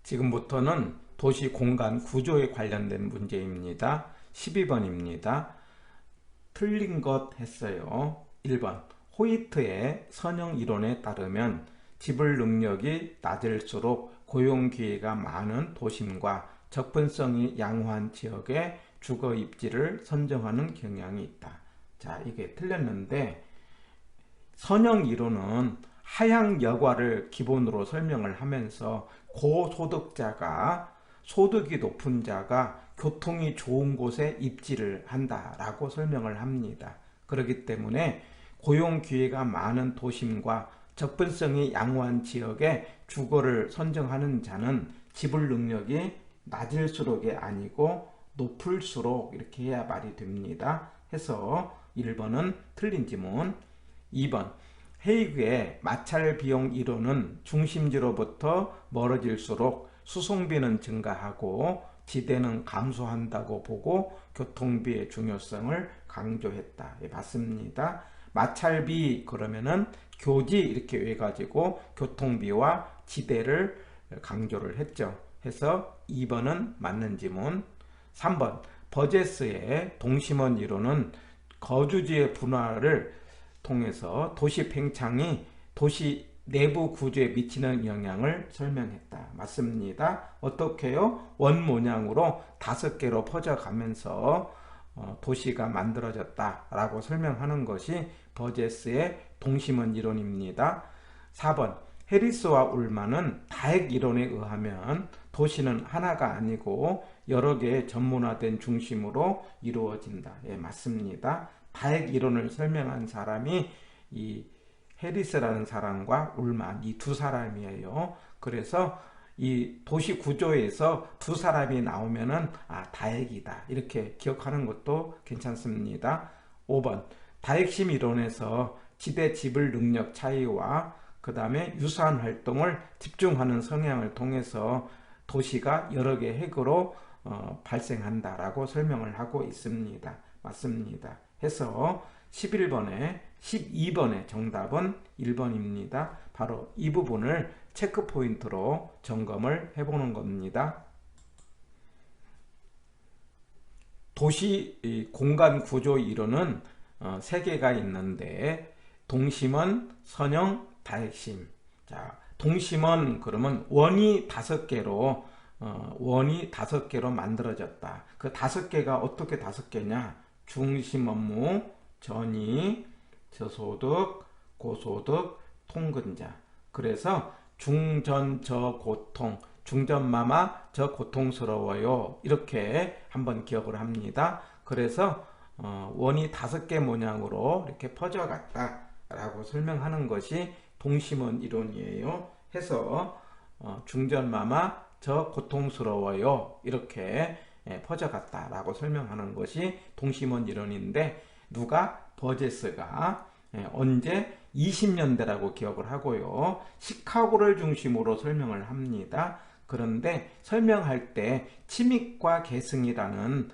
지금부터는 도시 공간 구조에 관련된 문제입니다. 12번입니다. 틀린 것 했어요. 1번 호이트의 선형 이론에 따르면 지불 능력이 낮을수록 고용 기회가 많은 도심과 접근성이 양호한 지역의 주거 입지를 선정하는 경향이 있다. 자, 이게 틀렸는데 선형 이론은 하향 여과를 기본으로 설명을 하면서 고소득자가 소득이 높은 자가 교통이 좋은 곳에 입지를 한다라고 설명을 합니다. 그렇기 때문에 고용 기회가 많은 도심과 접근성이 양호한 지역에 주거를 선정하는 자는 지불 능력이 낮을수록이 아니고 높을수록 이렇게 해야 말이 됩니다. 해서 1번은 틀린 지문. 2번 헤이그의 마찰 비용 이론은 중심지로부터 멀어질수록 수송비는 증가하고 지대는 감소한다고 보고 교통비의 중요성을 강조했다. 예, 맞습니다. 마찰비 그러면은 교지 이렇게 해가지고 교통비와 지대를 강조를 했죠. 해서 2번은 맞는 지문. 3번 버제스의 동심원 이론은 거주지의 분화를 통해서 도시 팽창이 도시 내부 구조에 미치는 영향을 설명했다. 맞습니다. 어떻게요? 원 모양으로 5개로 퍼져가면서 도시가 만들어졌다 라고 설명하는 것이 버제스의 동심원 이론입니다. 4번 해리스와 울만은 다액 이론에 의하면 도시는 하나가 아니고 여러 개의 전문화된 중심으로 이루어진다. 예, 맞습니다. 다액 이론을 설명한 사람이 이 해리스라는 사람과 울만 이 두 사람이에요. 그래서 이 도시 구조에서 두 사람이 나오면은 다액이다 이렇게 기억하는 것도 괜찮습니다. 5번 다액심 이론에서 지대 지불 능력 차이와 그 다음에 유사한 활동을 집중하는 성향을 통해서 도시가 여러 개 핵으로 발생한다 라고 설명을 하고 있습니다. 맞습니다. 해서 12번의 정답은 1번입니다. 바로 이 부분을 체크 포인트로 점검을 해보는 겁니다. 도시 공간 구조 이론은 3개가 있는데 동심원, 선형, 다핵심. 자, 동심원 그러면 원이 5개로 만들어졌다. 그 5개가 어떻게 5개냐? 중심 업무, 전이, 저소득, 고소득, 통근자. 그래서 중전 저고통, 중전마마 저고통스러워요. 이렇게 한번 기억을 합니다. 그래서 원이 5개 모양으로 이렇게 퍼져갔다 라고 설명하는 것이 동심원 이론이에요. 해서 중전마마 저고통스러워요. 이렇게 퍼져갔다 라고 설명하는 것이 동심원 이론인데 누가? 버제스가 언제? 20년대라고 기억을 하고요. 시카고를 중심으로 설명을 합니다. 그런데 설명할 때 침입과 계승이라는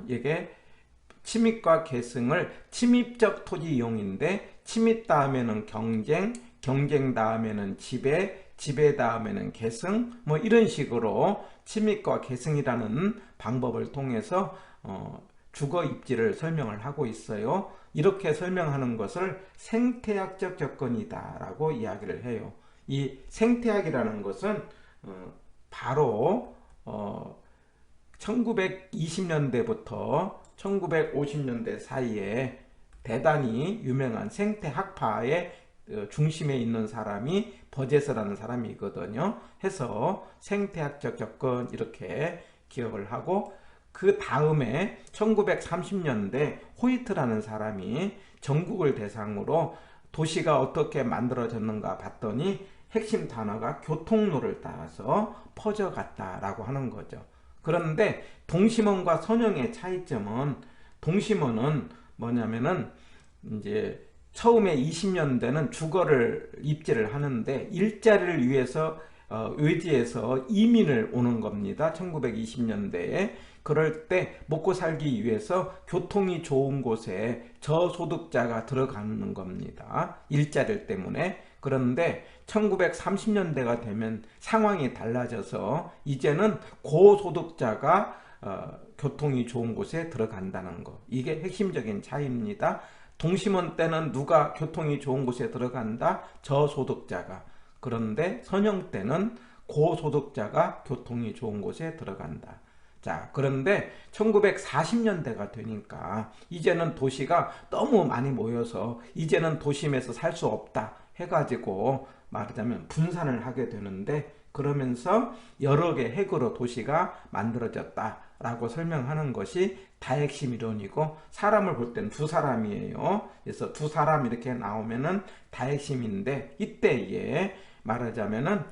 이게 침입과 계승을 침입적 토지 이용인데 침입 다음에는 경쟁, 경쟁 다음에는 지배, 지배 다음에는 계승 뭐 이런 식으로 침입과 계승이라는 방법을 통해서 주거 입지를 설명을 하고 있어요. 이렇게 설명하는 것을 생태학적 접근이다 라고 이야기를 해요. 이 생태학이라는 것은 바로 1920년대부터 1950년대 사이에 대단히 유명한 생태학파의 중심에 있는 사람이 버제스라는 사람이거든요. 해서 생태학적 접근 이렇게 기억을 하고 그 다음에 1930년대 호이트라는 사람이 전국을 대상으로 도시가 어떻게 만들어졌는가 봤더니 핵심 단어가 교통로를 따라서 퍼져갔다라고 하는 거죠. 그런데 동심원과 선형의 차이점은 동심원은 뭐냐면은 이제 처음에 20년대는 주거를 입지를 하는데 일자리를 위해서 외지에서 이민을 오는 겁니다. 1920년대에. 그럴 때 먹고 살기 위해서 교통이 좋은 곳에 저소득자가 들어가는 겁니다. 일자리 때문에. 그런데 1930년대가 되면 상황이 달라져서 이제는 고소득자가 교통이 좋은 곳에 들어간다는 거. 이게 핵심적인 차이입니다. 동심원 때는 누가 교통이 좋은 곳에 들어간다? 저소득자가. 그런데 선형 때는 고소득자가 교통이 좋은 곳에 들어간다. 자, 그런데 1940년대가 되니까 이제는 도시가 너무 많이 모여서 이제는 도심에서 살 수 없다 해가지고 말하자면 분산을 하게 되는데, 그러면서 여러 개 핵으로 도시가 만들어졌다라고 설명하는 것이 다핵심 이론이고, 사람을 볼 때는 두 사람이에요. 그래서 두 사람 이렇게 나오면은 다핵심인데, 이때에 말하자면은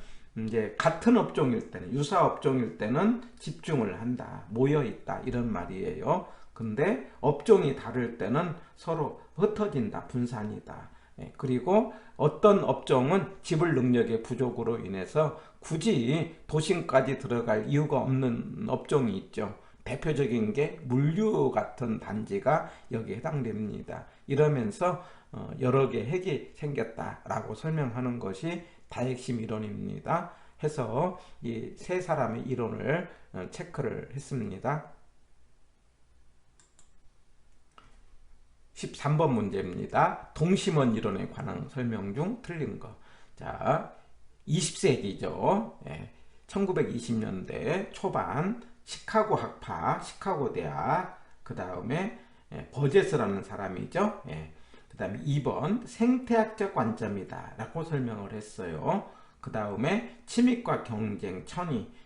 이제 같은 업종일 때는, 유사 업종일 때는 집중을 한다, 모여 있다 이런 말이에요. 근데 업종이 다를 때는 서로 흩어진다, 분산이다. 그리고 어떤 업종은 지불 능력의 부족으로 인해서 굳이 도심까지 들어갈 이유가 없는 업종이 있죠. 대표적인 게 물류 같은 단지가 여기에 해당됩니다. 이러면서 여러 개 핵이 생겼다라고 설명하는 것이 다핵심 이론입니다. 해서 이 세 사람의 이론을 체크를 했습니다. 13번 문제입니다. 동심원 이론에 관한 설명 중 틀린 거. 자, 20세기죠. 1920년대 초반 시카고 학파, 시카고 대학, 그 다음에 버제스라는 사람이죠. 그 다음에 2번 생태학적 관점이다 라고 설명을 했어요. 그 다음에 침입과 경쟁,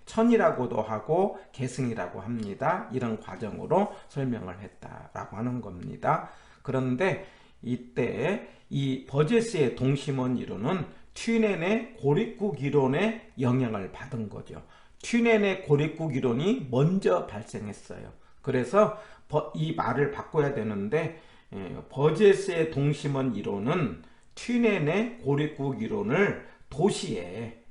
천이라고도 하고 계승이라고 합니다. 이런 과정으로 설명을 했다라고 하는 겁니다. 그런데 이때 이 버제스의 동심원 이론은 튜넨의 고립국 이론의 영향을 받은 거죠. 튜넨의 고립국 이론이 먼저 발생했어요. 그래서 이 말을 바꿔야 되는데, 버제스의 동심원 이론은 튜넨의 고립국 이론을 도시에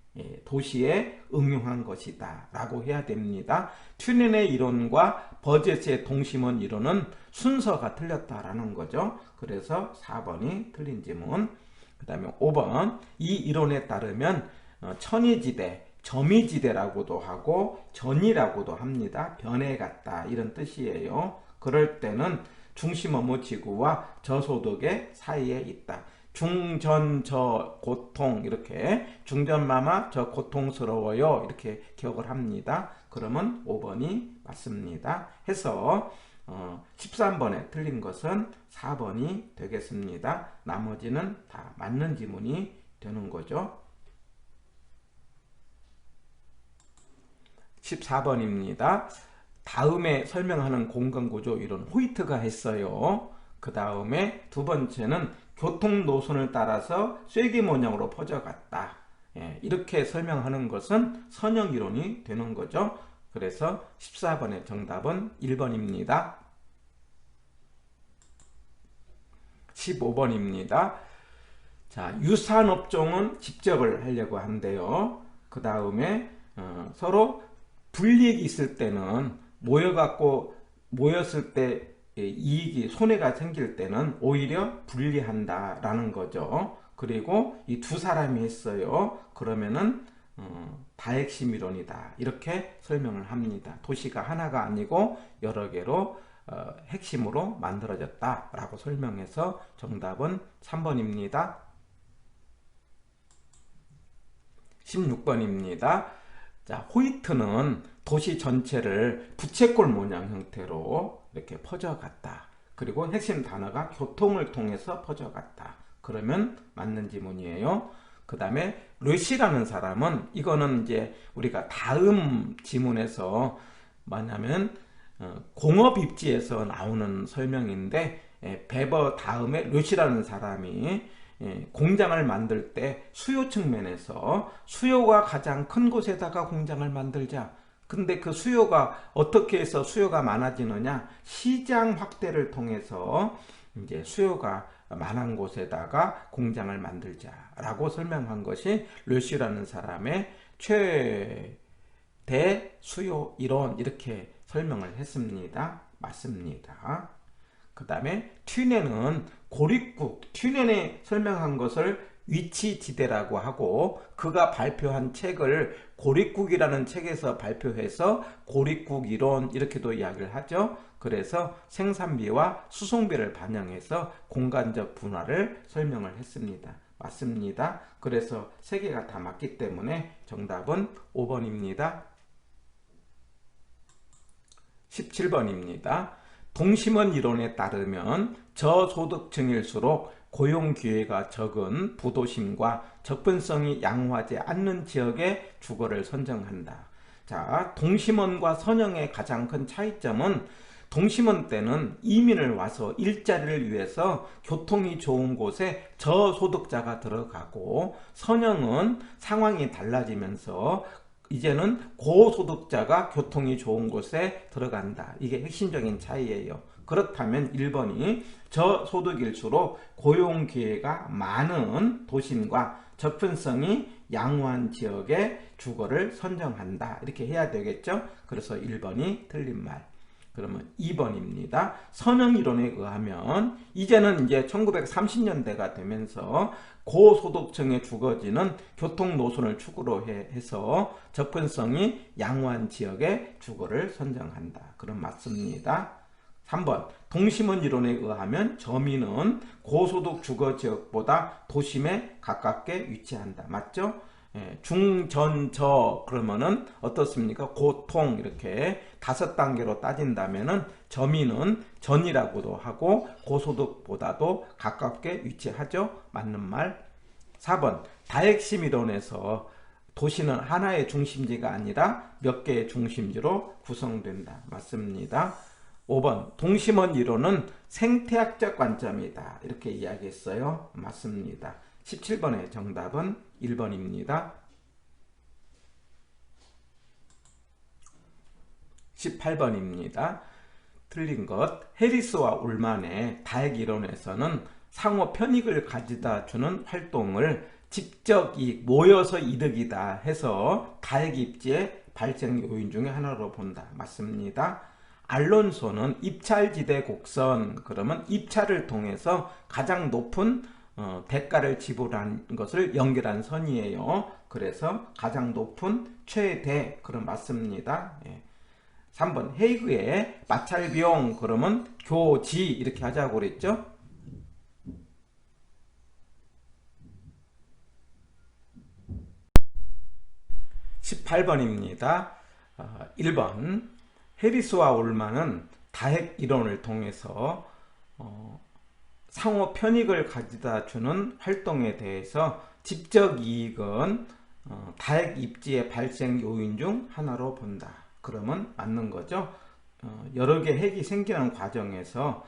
응용한 것이다 라고 해야 됩니다. 튜넨의 이론과 버제스의 동심원 이론은 순서가 틀렸다라는 거죠. 그래서 4번이 틀린 지문. 그 다음에 5번 이 이론에 따르면 천이지대, 점이지대라고도 하고 전이라고도 합니다. 변해 갔다 이런 뜻이에요. 그럴 때는 중심 업무 지구와 저소득의 사이에 있다. 중전 저 고통, 이렇게 중전마마 저 고통스러워요 이렇게 기억을 합니다. 그러면 5번이 맞습니다. 해서 13번에 틀린 것은 4번이 되겠습니다. 나머지는 다 맞는 지문이 되는 거죠. 14번입니다. 다음에 설명하는 공간구조 이론 호이트가 했어요. 그 다음에 두 번째는 교통 노선을 따라서 쐐기 모양으로 퍼져갔다. 이렇게 설명하는 것은 선형 이론이 되는 거죠. 그래서 14번의 정답은 1번입니다. 15번입니다. 자, 유사한 업종은 집적을 하려고 한대요. 그 다음에 서로 불이익이 있을 때는 모였을 때 이익이 손해가 생길 때는 오히려 분리한다라는 거죠. 그리고 이 두 사람이 했어요. 그러면은 다핵심 이론이다 이렇게 설명을 합니다. 도시가 하나가 아니고 여러 개로 핵심으로 만들어졌다 라고 설명해서 정답은 3번입니다. 16번입니다. 자, 호이트는 도시 전체를 부채꼴 모양 형태로 이렇게 퍼져갔다. 그리고 핵심 단어가 교통을 통해서 퍼져갔다. 그러면 맞는 지문이에요. 그 다음에 르시라는 사람은, 이거는 이제 우리가 다음 지문에서 뭐냐면 공업 입지에서 나오는 설명인데, 베버 다음에 르시라는 사람이 공장을 만들 때 수요 측면에서 수요가 가장 큰 곳에다가 공장을 만들자. 근데 그 수요가 어떻게 해서 수요가 많아지느냐? 시장 확대를 통해서 이제 수요가 많은 곳에다가 공장을 만들자라고 설명한 것이 르시라는 사람의 최대 수요 이론, 이렇게 설명을 했습니다. 맞습니다. 그 다음에 튜넨은 고립국, 튜넨에 설명한 것을 위치지대라고 하고, 그가 발표한 책을 고립국이라는 책에서 발표해서 고립국 이론 이렇게도 이야기를 하죠. 그래서 생산비와 수송비를 반영해서 공간적 분화를 설명을 했습니다. 맞습니다. 그래서 세 개가 다 맞기 때문에 정답은 5번입니다. 17번입니다. 동심원 이론에 따르면 저소득층일수록 고용 기회가 적은 부도심과 접근성이 양호하지 않는 지역의 주거를 선정한다. 자, 동심원과 선형의 가장 큰 차이점은 동심원 때는 이민을 와서 일자리를 위해서 교통이 좋은 곳에 저소득자가 들어가고, 선형은 상황이 달라지면서 이제는 고소득자가 교통이 좋은 곳에 들어간다. 이게 핵심적인 차이예요. 그렇다면 1번이 저소득일수록 고용기회가 많은 도심과 접근성이 양호한 지역의 주거를 선정한다. 이렇게 해야 되겠죠. 그래서 1번이 틀린 말. 그러면 2번입니다. 선형이론에 의하면 이제는 이제 1930년대가 되면서 고소득층의 주거지는 교통 노선을 축으로 해서 접근성이 양호한 지역의 주거를 선정한다. 그럼 맞습니다. 3번 동심원 이론에 의하면 저민은 고소득 주거지역보다 도심에 가깝게 위치한다. 맞죠? 중, 전, 저 그러면은 어떻습니까? 고통 이렇게 5단계로 따진다면은 저민은 전이라고도 하고 고소득보다도 가깝게 위치하죠. 맞는 말. 4번 다핵심 이론에서 도시는 하나의 중심지가 아니라 몇 개의 중심지로 구성된다. 맞습니다. 5번 동심원 이론은 생태학적 관점이다. 이렇게 이야기했어요. 맞습니다. 17번의 정답은 1번입니다. 18번입니다. 틀린 것. 해리스와 울만의 다핵 이론에서는 상호 편익을 가져다 주는 활동을 직접 모여서 이득이다 해서 다핵 입지의 발생 요인 중에 하나로 본다. 맞습니다. 알론소는 입찰지대 곡선, 그러면 입찰을 통해서 가장 높은 대가를 지불한 것을 연결한 선이에요. 그래서 가장 높은 최대, 그럼 맞습니다. 3번 헤이그의 마찰비용, 그러면 교지 이렇게 하자고 그랬죠. 18번입니다. 1번 해리스와 울만은 다핵 이론을 통해서 상호 편익을 가져다 주는 활동에 대해서 직접 이익은 다핵 입지의 발생 요인 중 하나로 본다. 그러면 맞는 거죠. 여러 개 핵이 생기는 과정에서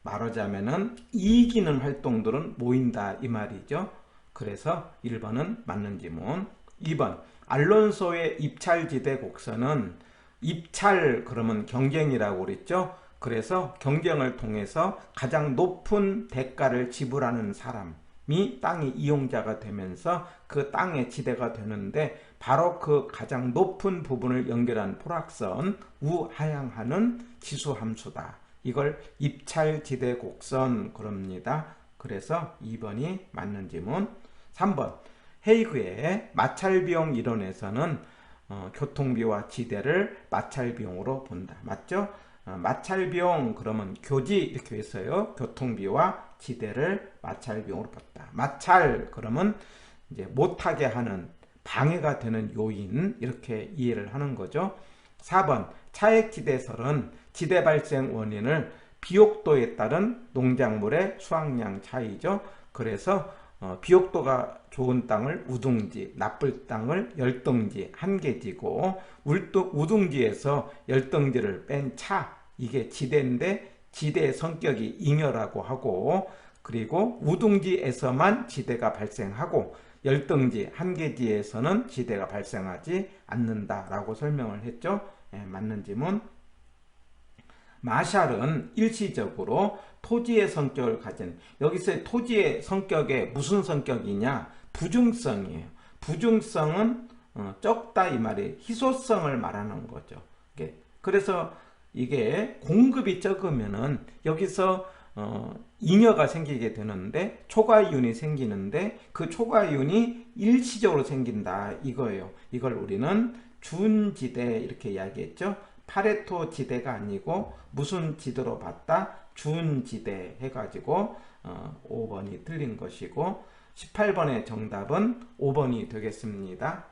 말하자면은 이익 있는 활동들은 모인다 이 말이죠. 그래서 1번은 맞는 지문. 2번 알론소의 입찰지대 곡선은 입찰 그러면 경쟁이라고 그랬죠. 그래서 경쟁을 통해서 가장 높은 대가를 지불하는 사람이 땅의 이용자가 되면서 그 땅의 지대가 되는데, 바로 그 가장 높은 부분을 연결한 포락선 우하향하는 지수함수다. 이걸 입찰지대 곡선 그럽니다. 그래서 2번이 맞는 지문. 3번 헤이그의 마찰비용 이론에서는 교통비와 지대를 마찰비용으로 본다. 맞죠? 마찰비용 그러면 교지 이렇게 했어요. 교통비와 지대를 마찰비용으로 봤다. 마찰 그러면 이제 못하게 하는, 방해가 되는 요인 이렇게 이해를 하는 거죠. 4번 차액지대설은 지대 발생 원인을 비옥도에 따른 농작물의 수확량 차이죠. 그래서 비옥도가 좋은 땅을 우둥지, 나쁠 땅을 열등지, 한계지고, 우둥지에서 열등지를 뺀 차, 이게 지대인데 지대의 성격이 잉여라고 하고, 그리고 우둥지에서만 지대가 발생하고 열등지, 한계지에서는 지대가 발생하지 않는다라고 설명을 했죠. 맞는 지문. 마샬은 일시적으로 토지의 성격을 가진, 여기서 토지의 성격에 무슨 성격이냐? 부중성이에요. 부중성은 적다 이 말이 희소성을 말하는 거죠. 그래서 이게 공급이 적으면은 여기서 잉여가 생기게 되는데 초과이윤이 생기는데 그 초과이윤이 일시적으로 생긴다 이거예요. 이걸 우리는 준지대 이렇게 이야기했죠. 파레토 지대가 아니고 무슨 지대로 봤다? 준지대 해가지고 5번이 틀린 것이고 18번의 정답은 5번이 되겠습니다.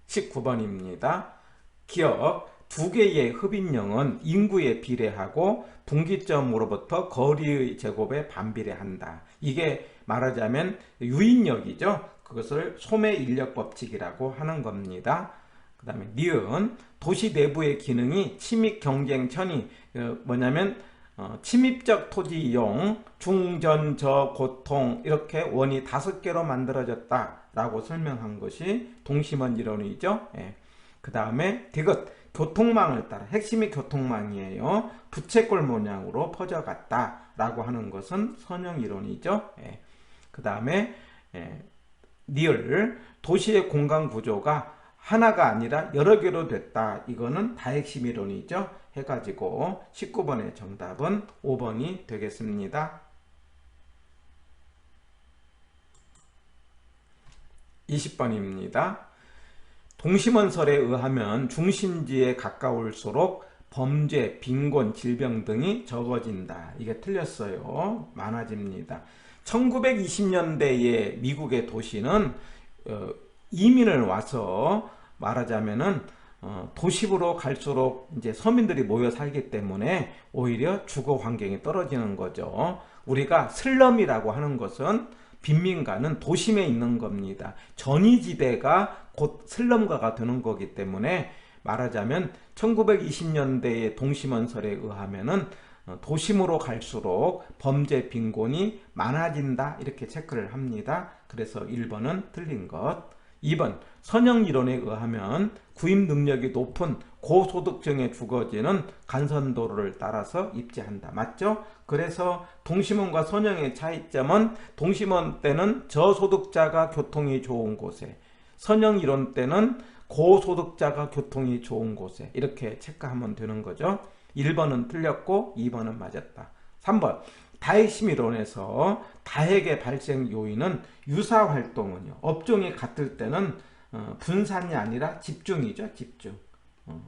19번입니다. 기억 두 개의 흡인형은 인구에 비례하고 분기점으로부터 거리의 제곱에 반비례한다. 이게 말하자면 유인력이죠. 그것을 소매인력 법칙이라고 하는 겁니다. 그 다음에 니은 도시 내부의 기능이 침입 경쟁 천이 뭐냐면 침입적 토지 이용 중전 저 고통 이렇게 원이 5개로 만들어졌다 라고 설명한 것이 동심원 이론이죠. 예. 그 다음에 디귿 교통망을 따라 핵심이 교통망이에요. 부채꼴 모양으로 퍼져갔다 라고 하는 것은 선형 이론이죠. 예. 그 다음에 니을 도시의 공간 구조가 하나가 아니라 여러 개로 됐다. 이거는 다핵심 이론이죠. 해가지고 19번의 정답은 5번이 되겠습니다. 20번입니다. 동심원설에 의하면 중심지에 가까울수록 범죄, 빈곤, 질병 등이 적어진다. 이게 틀렸어요. 많아집니다. 1920년대의 미국의 도시는 이민을 와서 말하자면은 도심으로 갈수록 이제 서민들이 모여 살기 때문에 오히려 주거 환경이 떨어지는 거죠. 우리가 슬럼이라고 하는 것은 빈민가는 도심에 있는 겁니다. 전이지대가 곧 슬럼가가 되는 거기 때문에 말하자면 1920년대의 동심원설에 의하면은 도심으로 갈수록 범죄 빈곤이 많아진다 이렇게 체크를 합니다. 그래서 1번은 틀린 것. 2번 선형이론에 의하면 구입 능력이 높은 고소득층의 주거지는 간선도로를 따라서 입지한다. 맞죠? 그래서 동심원과 선형의 차이점은 동심원 때는 저소득자가 교통이 좋은 곳에, 선형이론 때는 고소득자가 교통이 좋은 곳에 이렇게 체크하면 되는 거죠. 1번은 틀렸고 2번은 맞았다. 3번 다핵심 이론에서 다핵의 발생 요인은 유사활동은요. 업종이 같을 때는 분산이 아니라 집중이죠. 집중.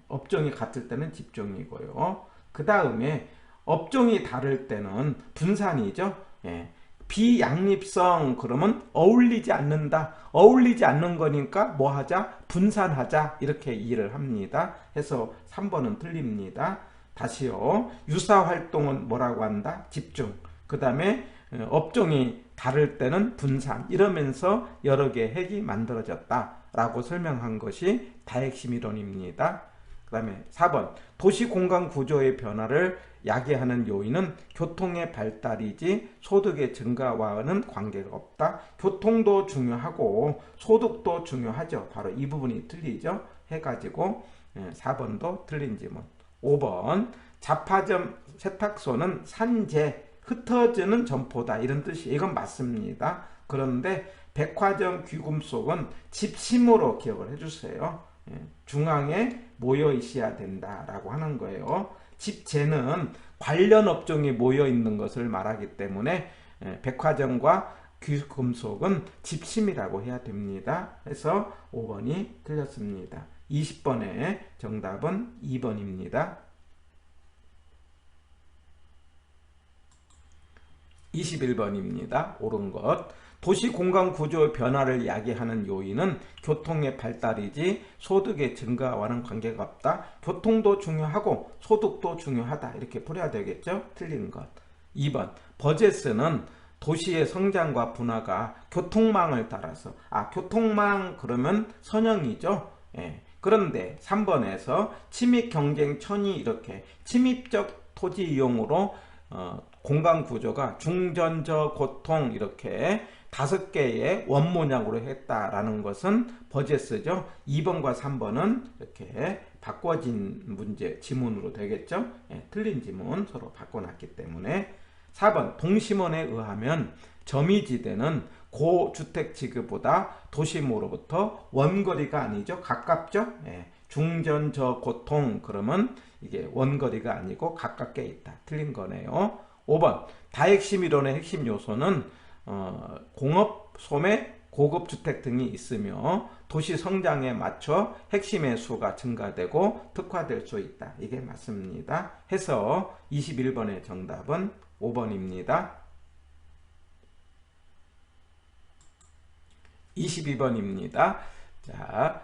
업종이 같을 때는 집중이고요. 그 다음에 업종이 다를 때는 분산이죠. 예. 비양립성 그러면 어울리지 않는다. 어울리지 않는 거니까 뭐 하자? 분산하자. 이렇게 이해를 합니다. 해서 3번은 틀립니다. 다시요. 유사활동은 뭐라고 한다? 집중. 그 다음에 업종이 다를 때는 분산. 이러면서 여러 개의 핵이 만들어졌다 라고 설명한 것이 다핵심 이론입니다. 그 다음에 4번 도시 공간 구조의 변화를 야기하는 요인은 교통의 발달이지 소득의 증가와는 관계가 없다. 교통도 중요하고 소득도 중요하죠. 바로 이 부분이 틀리죠. 해가지고 4번도 틀린 지문. 5번 자파점 세탁소는 산재 흩어지는 점포다 이런 뜻이 이건 맞습니다. 그런데 백화점 귀금속은 집심으로 기억을 해주세요. 중앙에 모여 있어야 된다라고 하는 거예요. 집재는 관련 업종이 모여 있는 것을 말하기 때문에 백화점과 귀금속은 집심이라고 해야 됩니다. 해서 5번이 틀렸습니다. 20번의 정답은 2번입니다. 21번입니다. 옳은 것. 도시 공간 구조의 변화를 야기하는 요인은 교통의 발달이지 소득의 증가와는 관계가 없다. 교통도 중요하고 소득도 중요하다. 이렇게 풀어야 되겠죠? 틀린 것. 2번 버제스는 도시의 성장과 분화가 교통망을 따라서 교통망 그러면 선형이죠? 예. 그런데 3번에서 침입 경쟁 천이 이렇게 침입적 토지 이용으로 공간 구조가 중전저 고통 이렇게 5개의 원모양으로 했다라는 것은 버제스죠. 2번과 3번은 이렇게 바꿔진 문제 지문으로 되겠죠. 틀린 지문 서로 바꿔놨기 때문에 4번 동심원에 의하면 점이지대는 고주택지구보다 도심으로부터 원거리가 아니죠. 가깝죠. 중전저 고통 그러면 이게 원거리가 아니고 가깝게 있다. 틀린 거네요. 5번 다핵심 이론의 핵심 요소는 공업, 소매, 고급 주택 등이 있으며 도시 성장에 맞춰 핵심의 수가 증가되고 특화될 수 있다. 이게 맞습니다. 해서 21번의 정답은 5번입니다. 22번입니다. 자,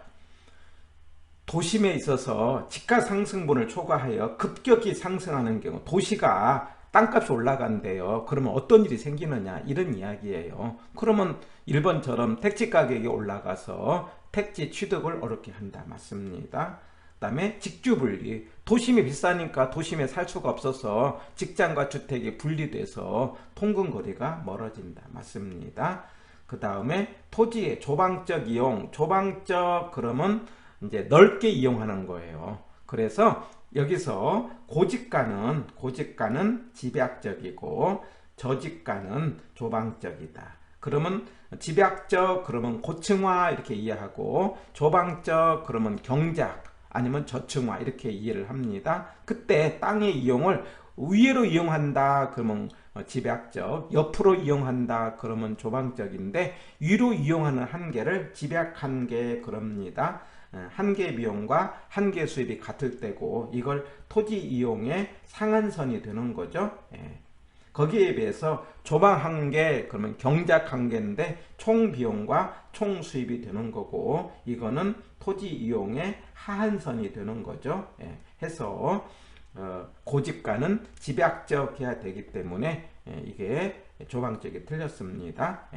도심에 있어서 집가 상승분을 초과하여 급격히 상승하는 경우 도시가 땅값이 올라간대요. 그러면 어떤 일이 생기느냐 이런 이야기예요. 그러면 1번처럼 택지 가격이 올라가서 택지 취득을 어렵게 한다. 맞습니다. 그 다음에 직주분리, 도심이 비싸니까 도심에 살 수가 없어서 직장과 주택이 분리돼서 통근거리가 멀어진다. 맞습니다. 그 다음에 토지의 조방적 이용, 조방적 그러면 이제 넓게 이용하는 거예요. 그래서 여기서 고지가는 집약적이고 저지가는 조방적이다. 그러면 집약적 그러면 고층화 이렇게 이해하고 조방적 그러면 경작 아니면 저층화 이렇게 이해를 합니다. 그때 땅의 이용을 위로 이용한다 그러면 집약적, 옆으로 이용한다 그러면 조방적인데 위로 이용하는 한계를 집약한계 그럽니다. 한계 비용과 한계 수입이 같을 때고 이걸 토지 이용의 상한선이 되는 거죠. 거기에 비해서 조방 한계 그러면 경작 한계인데 총 비용과 총 수입이 되는 거고 이거는 토지 이용의 하한선이 되는 거죠. 해서 고집가는 집약적해야 되기 때문에 이게 조방적이 틀렸습니다.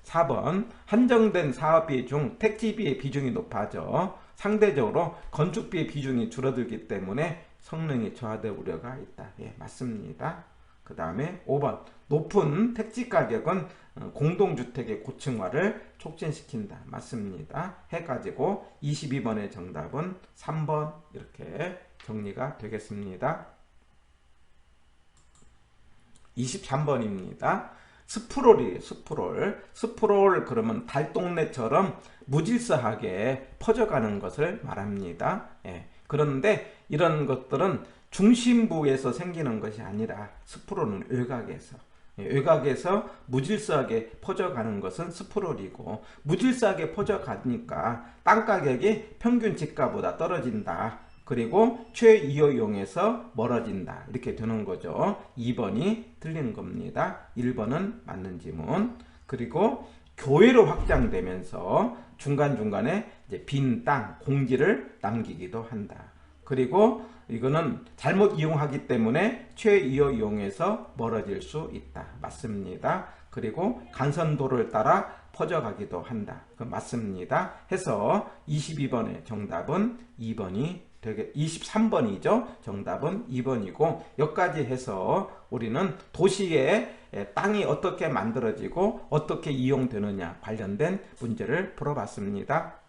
4번 한정된 사업비 중 택지비의 비중이 높아져 상대적으로 건축비의 비중이 줄어들기 때문에 성능이 저하될 우려가 있다. 맞습니다. 그 다음에 5번 높은 택지 가격은 공동주택의 고층화를 촉진시킨다. 맞습니다. 해가지고 22번의 정답은 3번 이렇게 정리가 되겠습니다. 23번입니다. 스프롤이에요. 스프롤 그러면 달동네처럼 무질서하게 퍼져가는 것을 말합니다. 그런데 이런 것들은 중심부에서 생기는 것이 아니라 스프롤은 외곽에서 무질서하게 퍼져가는 것은 스프롤이고 무질서하게 퍼져가니까 땅가격이 평균 지가보다 떨어진다. 그리고 최이호용에서 멀어진다. 이렇게 되는 거죠. 2번이 틀린 겁니다. 1번은 맞는 지문. 그리고 교외로 확장되면서 중간중간에 이제 빈 땅, 공지를 남기기도 한다. 그리고 이거는 잘못 이용하기 때문에 최이호용에서 멀어질 수 있다. 맞습니다. 그리고 간선도를 따라 퍼져가기도 한다. 그 맞습니다. 해서 22번의 정답은 2번이 23번이죠. 정답은 2번이고 여기까지 해서 우리는 도시의 땅이 어떻게 만들어지고 어떻게 이용되느냐 관련된 문제를 풀어봤습니다.